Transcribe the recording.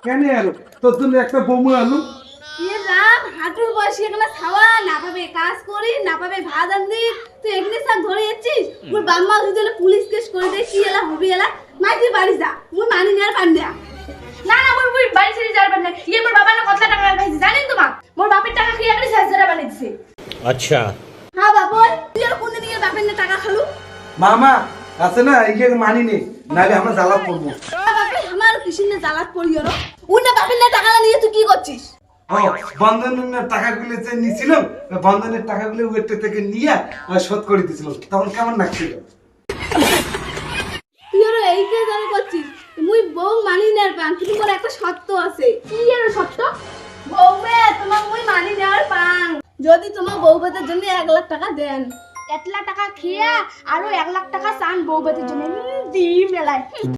কেন আলো তোর জন্য একটা বমু আলু এ রাম হাঁটুর বয়সী এখানে খাওয়া না পাবে কাজ করি না পাবে ভাত আনদি তুই এখানে সব ধরে যাচ্ছিস মোর বাম্মা যদি পুলিশ কেস করে দে কি এলা হবে এলা মাই তুই বাড়ি যা মুই মানি নেয়ার পান্ডা না না মোর মুই বাড়ি ছেড়ে যাবার না ইয়ে মোর বাবা না কত টাকা খাইছে জানেন তোমা মোর বাপের টাকা খেয়ে এখানে সাজরা বানাইছে अच्छा হ্যাঁ বাবা তুই আর কোন দিন বাপের না টাকা খালু মামা আছে না ইয়ে মানি নে নালে আমরা জ্বালা পড়বো বাপে আমার কিসিন না জ্বালাত পড়িও রে উনি না বাপের না টাকা নিয়ে তুই কি করছিস ও বন্ধনের টাকাগুলো যে নিছিলাম বন্ধনের টাকাগুলো ওইটা থেকে নিয়ে শোধ করে দিয়েছিলাম তখন কেমন লাগছিল তুই আর এই কে জানো করছিস মুই বউ মানি নেয়ার পান কিন্তু মোর একটা শর্ত আছে কি এর শর্ত বউ বে তোমার মুই মানি নেয়ার পান যদি তোমার বউ বেতের জন্য 1 লাখ টাকা দেন 1 লাখ টাকা খেয়া আরো 1 লাখ টাকা চান বউ বেতের জন্য দি মেলায়